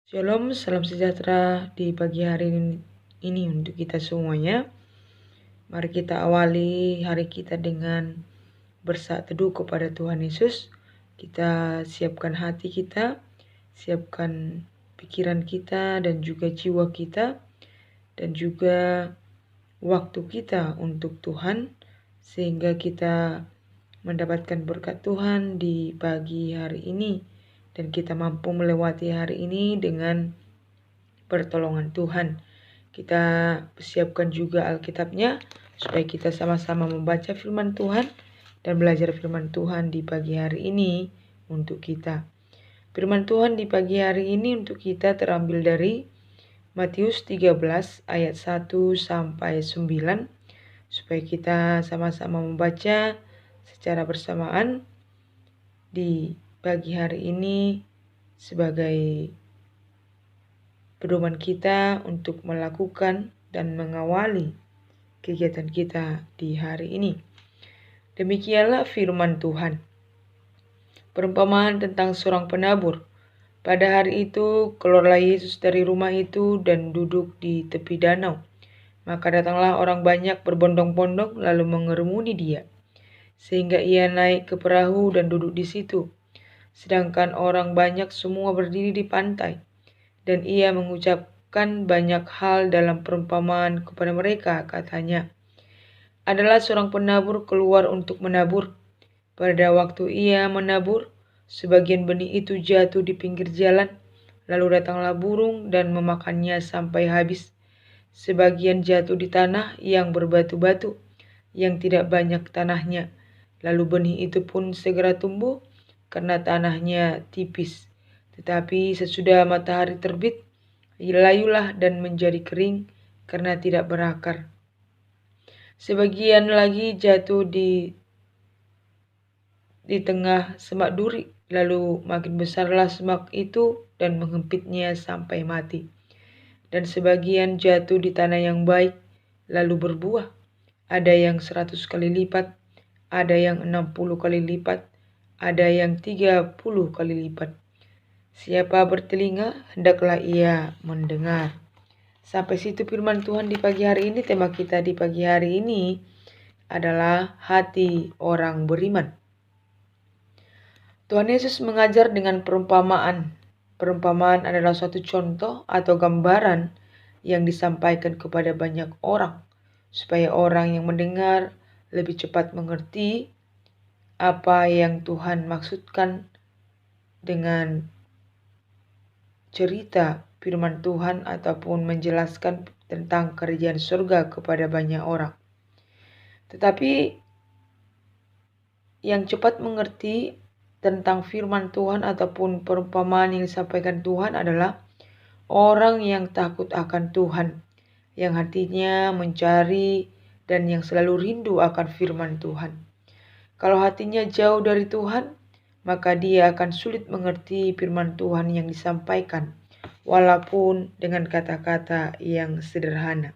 Shalom, salam sejahtera di pagi hari ini untuk kita semuanya. Mari kita awali hari kita dengan bersaat teduh kepada Tuhan Yesus. Kita siapkan hati kita, siapkan pikiran kita dan juga jiwa kita, dan juga waktu kita untuk Tuhan, sehingga kita mendapatkan berkat Tuhan di pagi hari ini, dan kita mampu melewati hari ini dengan pertolongan Tuhan. Kita siapkan juga Alkitabnya supaya kita sama-sama membaca firman Tuhan dan belajar firman Tuhan di pagi hari ini untuk kita. Firman Tuhan di pagi hari ini untuk kita terambil dari Matius 13 ayat 1 sampai 9, supaya kita sama-sama membaca secara bersamaan di pagi hari ini sebagai pedoman kita untuk melakukan dan mengawali kegiatan kita di hari ini. Demikianlah firman Tuhan. Perumpamaan tentang seorang penabur. Pada hari itu keluarlah Yesus dari rumah itu dan duduk di tepi danau. Maka datanglah orang banyak berbondong-bondong lalu mengerumuni dia, sehingga ia naik ke perahu dan duduk di situ. Sedangkan orang banyak semua berdiri di pantai. Dan ia mengucapkan banyak hal dalam perumpamaan kepada mereka. Katanya, adalah seorang penabur keluar untuk menabur. Pada waktu ia menabur, sebagian benih itu jatuh di pinggir jalan. Lalu datanglah burung dan memakannya sampai habis. Sebagian jatuh di tanah yang berbatu-batu, yang tidak banyak tanahnya. Lalu benih itu pun segera tumbuh karena tanahnya tipis. Tetapi sesudah matahari terbit, layulah dan menjadi kering karena tidak berakar. Sebagian lagi jatuh di tengah semak duri, lalu makin besarlah semak itu dan menghempitnya sampai mati. Dan sebagian jatuh di tanah yang baik, lalu berbuah. Ada yang 100 kali lipat, ada yang 60 kali lipat, ada yang 30 kali lipat. Siapa bertelinga, hendaklah ia mendengar. Sampai situ firman Tuhan di pagi hari ini. Tema kita di pagi hari ini adalah hati orang beriman. Tuhan Yesus mengajar dengan perumpamaan. Perumpamaan adalah suatu contoh atau gambaran yang disampaikan kepada banyak orang, supaya orang yang mendengar lebih cepat mengerti apa yang Tuhan maksudkan dengan cerita firman Tuhan ataupun menjelaskan tentang kerajaan surga kepada banyak orang. Tetapi yang cepat mengerti tentang firman Tuhan ataupun perumpamaan yang disampaikan Tuhan adalah orang yang takut akan Tuhan, yang hatinya mencari dan yang selalu rindu akan firman Tuhan. Kalau hatinya jauh dari Tuhan, maka dia akan sulit mengerti firman Tuhan yang disampaikan, walaupun dengan kata-kata yang sederhana.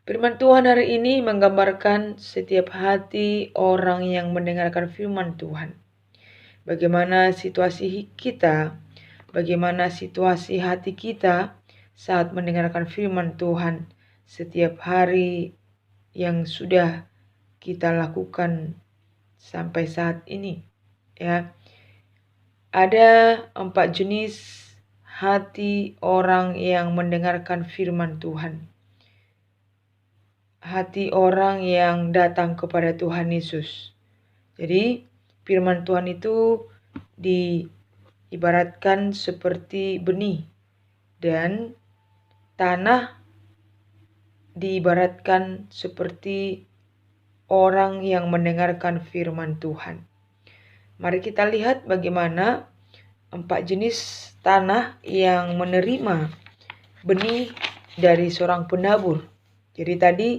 Firman Tuhan hari ini menggambarkan setiap hati orang yang mendengarkan firman Tuhan. Bagaimana situasi kita, bagaimana situasi hati kita saat mendengarkan firman Tuhan setiap hari yang sudah kita lakukan sampai saat ini. Ya, ada 4 jenis hati orang yang mendengarkan firman Tuhan. Hati orang yang datang kepada Tuhan Yesus. Jadi firman Tuhan itu diibaratkan seperti benih, dan tanah diibaratkan seperti orang yang mendengarkan firman Tuhan. Mari kita lihat bagaimana 4 jenis tanah yang menerima benih dari seorang penabur. Jadi tadi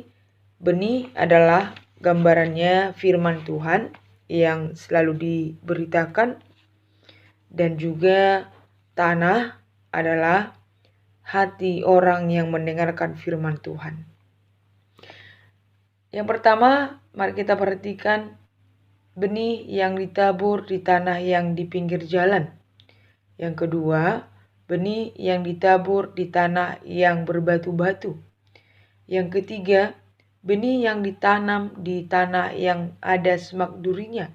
benih adalah gambarannya firman Tuhan yang selalu diberitakan, dan juga tanah adalah hati orang yang mendengarkan firman Tuhan. Yang pertama, mari kita perhatikan benih yang ditabur di tanah yang di pinggir jalan. Yang kedua, benih yang ditabur di tanah yang berbatu-batu. Yang ketiga, benih yang ditanam di tanah yang ada semak durinya.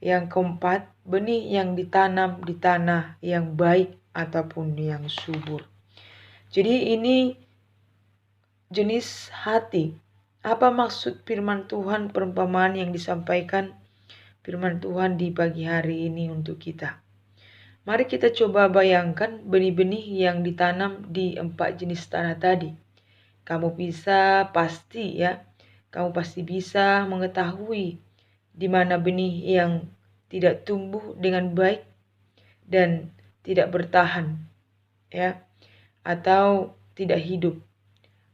Yang keempat, benih yang ditanam di tanah yang baik ataupun yang subur. Jadi ini jenis hati. Apa maksud firman Tuhan, perumpamaan yang disampaikan firman Tuhan di pagi hari ini untuk kita? Mari kita coba bayangkan benih-benih yang ditanam di 4 jenis tanah tadi. Kamu pasti bisa mengetahui di mana benih yang tidak tumbuh dengan baik dan tidak bertahan, ya, atau tidak hidup.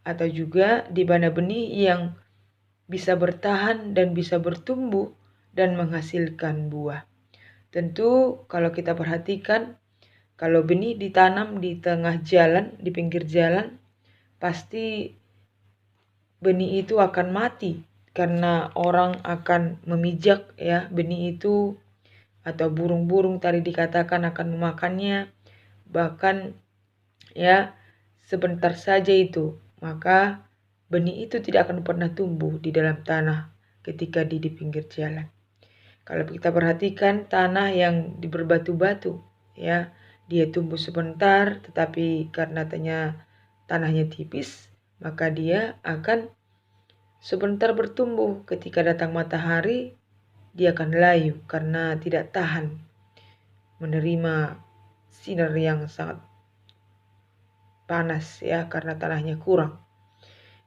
Atau juga di mana benih yang bisa bertahan dan bisa bertumbuh dan menghasilkan buah. Tentu kalau kita perhatikan, kalau benih ditanam di tengah jalan, di pinggir jalan, pasti benih itu akan mati karena orang akan memijak, ya, benih itu, atau burung-burung tadi dikatakan akan memakannya, bahkan ya sebentar saja itu, maka benih itu tidak akan pernah tumbuh di dalam tanah ketika di pinggir jalan. Kalau kita perhatikan tanah yang berbatu-batu, ya, dia tumbuh sebentar, tetapi karena tanahnya tipis, maka dia akan sebentar bertumbuh. Ketika datang matahari, dia akan layu karena tidak tahan menerima sinar yang sangat panas, ya, karena tanahnya kurang.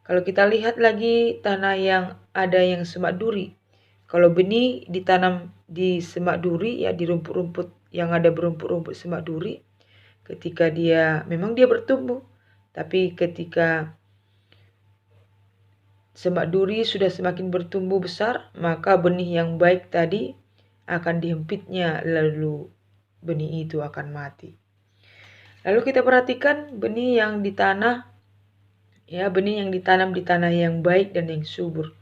Kalau kita lihat lagi tanah yang ada yang semak duri. Kalau benih ditanam di semak duri, ya, di rumput-rumput yang ada berumput-rumput semak duri, ketika memang dia bertumbuh, tapi ketika semak duri sudah semakin bertumbuh besar, maka benih yang baik tadi akan dihempitnya, lalu benih itu akan mati. Lalu kita perhatikan benih yang ditanam di tanah yang baik dan yang subur.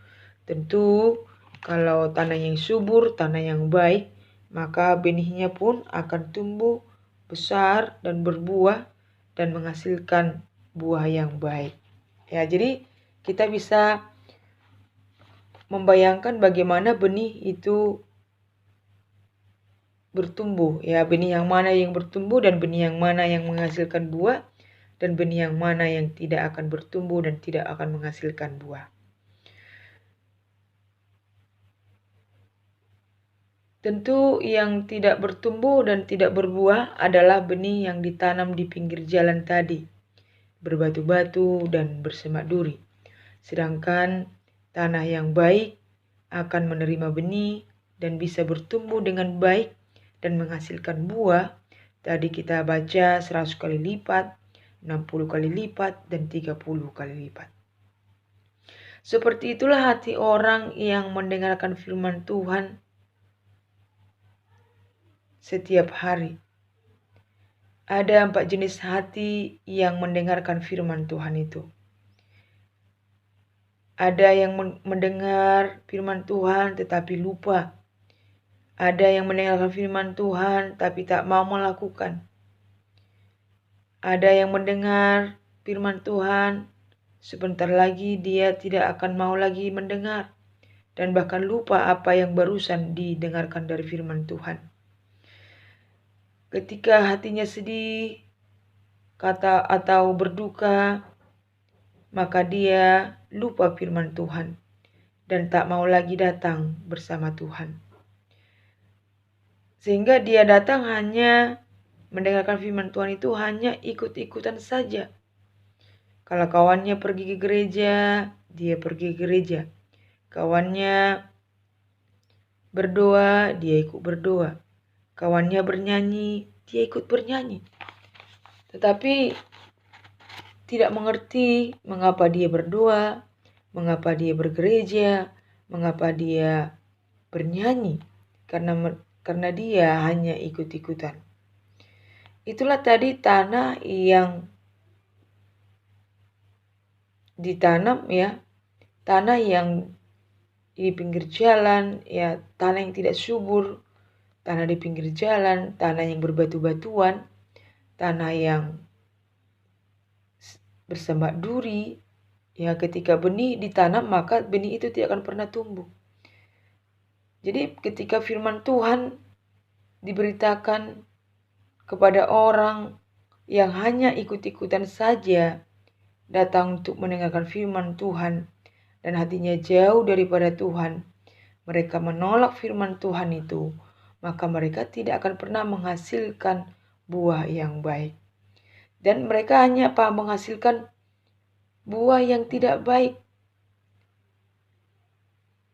Tentu kalau tanah yang subur, tanah yang baik, maka benihnya pun akan tumbuh besar dan berbuah dan menghasilkan buah yang baik. Ya, jadi kita bisa membayangkan bagaimana benih itu bertumbuh, ya, benih yang mana yang bertumbuh dan benih yang mana yang menghasilkan buah dan benih yang mana yang tidak akan bertumbuh dan tidak akan menghasilkan buah. Tentu yang tidak bertumbuh dan tidak berbuah adalah benih yang ditanam di pinggir jalan tadi, berbatu-batu dan bersemak duri. Sedangkan tanah yang baik akan menerima benih dan bisa bertumbuh dengan baik dan menghasilkan buah. Tadi kita baca 100 kali lipat, 60 kali lipat, dan 30 kali lipat. Seperti itulah hati orang yang mendengarkan firman Tuhan setiap hari. Ada 4 jenis hati yang mendengarkan firman Tuhan itu. Ada yang mendengar firman Tuhan tetapi lupa. Ada yang mendengarkan firman Tuhan tapi tak mau melakukan. Ada yang mendengar firman Tuhan, sebentar lagi dia tidak akan mau lagi mendengar dan bahkan lupa apa yang barusan didengarkan dari firman Tuhan. Ketika hatinya sedih atau berduka, maka dia lupa firman Tuhan dan tak mau lagi datang bersama Tuhan. Sehingga dia datang hanya mendengarkan firman Tuhan itu hanya ikut-ikutan saja. Kalau kawannya pergi ke gereja, dia pergi ke gereja. Kawannya berdoa, dia ikut berdoa. Kawannya bernyanyi, dia ikut bernyanyi. Tetapi tidak mengerti mengapa dia berdoa, mengapa dia bergereja, mengapa dia bernyanyi. Karena dia hanya ikut-ikutan. Itulah tadi tanah yang ditanam, ya, tanah yang di pinggir jalan, ya, tanah yang tidak subur, tanah di pinggir jalan, tanah yang berbatu-batuan, tanah yang bersemak duri, ya ketika benih ditanam maka benih itu tidak akan pernah tumbuh. Jadi ketika firman Tuhan diberitakan kepada orang yang hanya ikut-ikutan saja datang untuk mendengarkan firman Tuhan dan hatinya jauh daripada Tuhan, mereka menolak firman Tuhan itu, maka mereka tidak akan pernah menghasilkan buah yang baik. Dan mereka hanya menghasilkan buah yang tidak baik.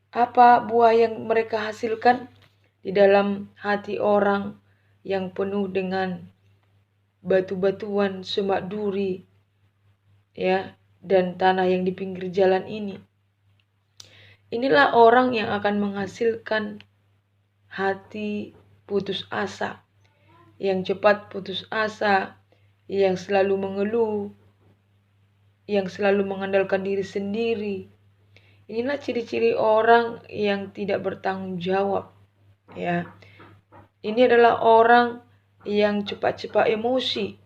Apa buah yang mereka hasilkan? Di dalam hati orang yang penuh dengan batu-batuan, semak duri, ya, dan tanah yang di pinggir jalan ini. Inilah orang yang akan menghasilkan hati putus asa, yang cepat putus asa, yang selalu mengeluh, yang selalu mengandalkan diri sendiri. Inilah ciri-ciri orang yang tidak bertanggung jawab, ya. Ini adalah orang yang cepat-cepat emosi,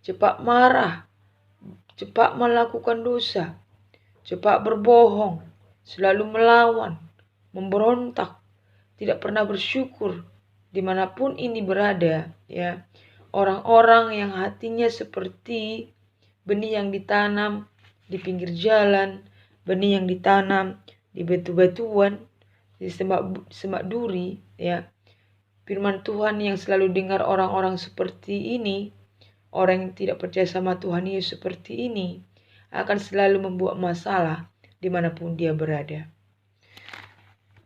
cepat marah, cepat melakukan dosa, cepat berbohong, selalu melawan, memberontak, tidak pernah bersyukur dimanapun ini berada, ya. Orang-orang yang hatinya seperti benih yang ditanam di pinggir jalan, benih yang ditanam di batu-batuan, di semak duri, ya. Firman Tuhan yang selalu dengar orang-orang seperti ini, orang yang tidak percaya sama Tuhan Yesus seperti ini, akan selalu membuat masalah dimanapun dia berada.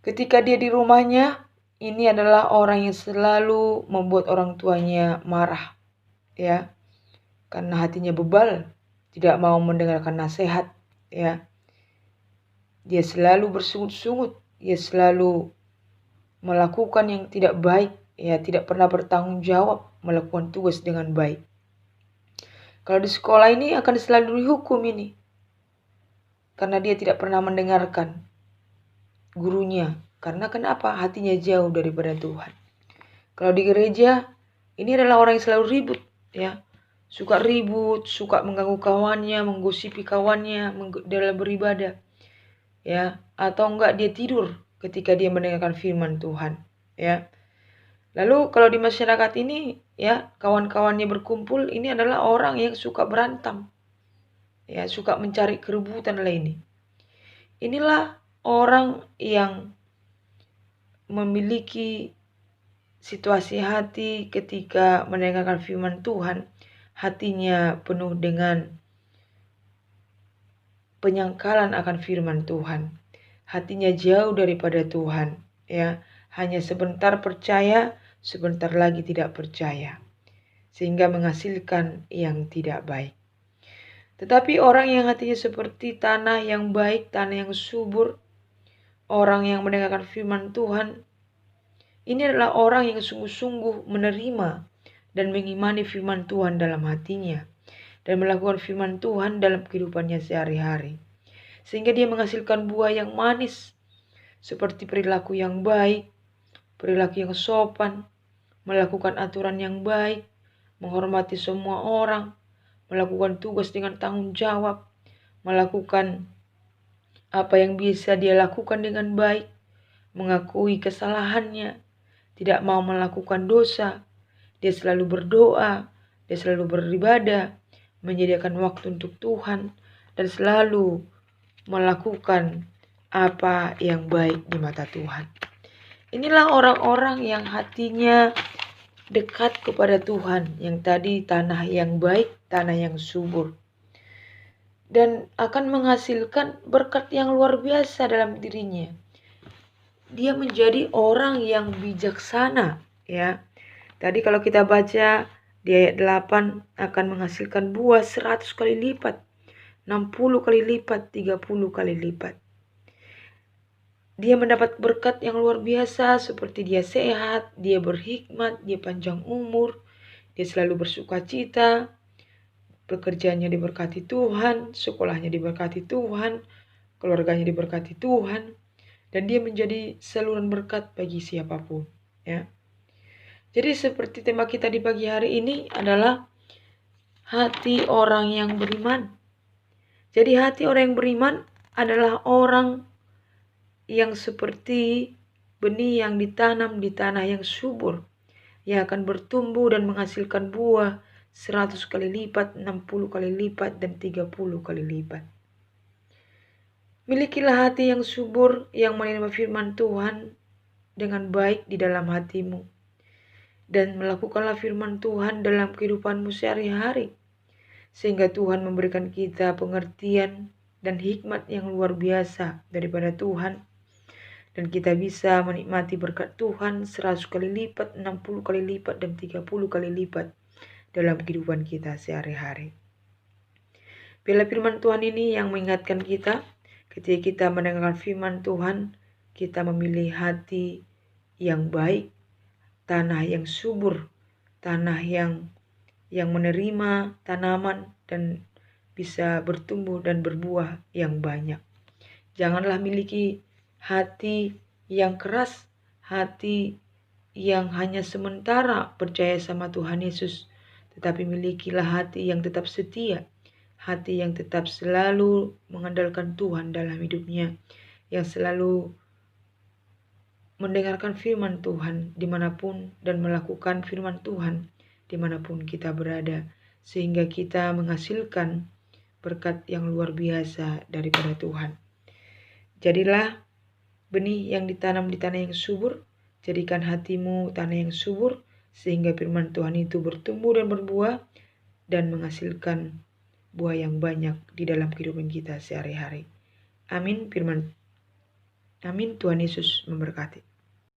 Ketika dia di rumahnya, ini adalah orang yang selalu membuat orang tuanya marah, ya, karena hatinya bebal, tidak mau mendengarkan nasihat, ya. Dia selalu bersungut-sungut, dia selalu melakukan yang tidak baik, ya, tidak pernah bertanggung jawab melakukan tugas dengan baik. Kalau di sekolah ini akan selalu dihukum ini, karena dia tidak pernah mendengarkan gurunya. Karena kenapa? Hatinya jauh daripada Tuhan. Kalau di gereja, ini adalah orang yang selalu ribut, ya. Suka ribut, suka mengganggu kawannya, menggosipi kawannya dalam beribadah, ya. Atau enggak dia tidur ketika dia mendengarkan firman Tuhan, ya. Lalu kalau di masyarakat ini, ya, kawan-kawannya berkumpul, ini adalah orang yang suka berantem, ya, suka mencari keributan lainnya. Inilah orang yang memiliki situasi hati ketika mendengarkan firman Tuhan, hatinya penuh dengan penyangkalan akan firman Tuhan. Hatinya jauh daripada Tuhan, ya. Hanya sebentar percaya, sebentar lagi tidak percaya, sehingga menghasilkan yang tidak baik. Tetapi orang yang hatinya seperti tanah yang baik, tanah yang subur, orang yang mendengarkan firman Tuhan, ini adalah orang yang sungguh-sungguh menerima dan mengimani firman Tuhan dalam hatinya dan melakukan firman Tuhan dalam kehidupannya sehari-hari. Sehingga dia menghasilkan buah yang manis seperti perilaku yang baik, perilaku yang sopan, melakukan aturan yang baik, menghormati semua orang, melakukan tugas dengan tanggung jawab, melakukan apa yang bisa dia lakukan dengan baik, mengakui kesalahannya, tidak mau melakukan dosa, dia selalu berdoa, dia selalu beribadah, menyediakan waktu untuk Tuhan, dan selalu melakukan apa yang baik di mata Tuhan. Inilah orang-orang yang hatinya dekat kepada Tuhan, yang tadi tanah yang baik, tanah yang subur, dan akan menghasilkan berkat yang luar biasa dalam dirinya. Dia menjadi orang yang bijaksana, ya. Tadi kalau kita baca di ayat 8 akan menghasilkan buah 100 kali lipat, 60 kali lipat, 30 kali lipat. Dia mendapat berkat yang luar biasa seperti dia sehat, dia berhikmat, dia panjang umur, dia selalu bersuka cita, pekerjaannya diberkati Tuhan, sekolahnya diberkati Tuhan, keluarganya diberkati Tuhan, dan dia menjadi saluran berkat bagi siapapun, ya. Jadi seperti tema kita di pagi hari ini adalah hati orang yang beriman. Jadi hati orang yang beriman adalah orang yang seperti benih yang ditanam di tanah yang subur, yang akan bertumbuh dan menghasilkan buah 100 kali lipat, 60 kali lipat, dan 30 kali lipat. Milikilah hati yang subur yang menerima firman Tuhan dengan baik di dalam hatimu. Dan melakukanlah firman Tuhan dalam kehidupanmu sehari-hari. Sehingga Tuhan memberikan kita pengertian dan hikmat yang luar biasa daripada Tuhan. Dan kita bisa menikmati berkat Tuhan 100 kali lipat, 60 kali lipat, dan 30 kali lipat dalam kehidupan kita sehari-hari. Bila firman Tuhan ini yang mengingatkan kita, ketika kita mendengarkan firman Tuhan, kita memilih hati yang baik, tanah yang subur, tanah yang menerima tanaman dan bisa bertumbuh dan berbuah yang banyak. Janganlah miliki hati yang keras, hati yang hanya sementara percaya sama Tuhan Yesus, tetapi milikilah hati yang tetap setia, hati yang tetap selalu mengandalkan Tuhan dalam hidupnya, yang selalu mendengarkan firman Tuhan dimanapun dan melakukan firman Tuhan dimanapun kita berada, sehingga kita menghasilkan berkat yang luar biasa daripada Tuhan. Jadilah benih yang ditanam di tanah yang subur, jadikan hatimu tanah yang subur, sehingga firman Tuhan itu bertumbuh dan berbuah, dan menghasilkan buah yang banyak di dalam kehidupan kita sehari-hari. Amin. Amin. Tuhan Yesus memberkati.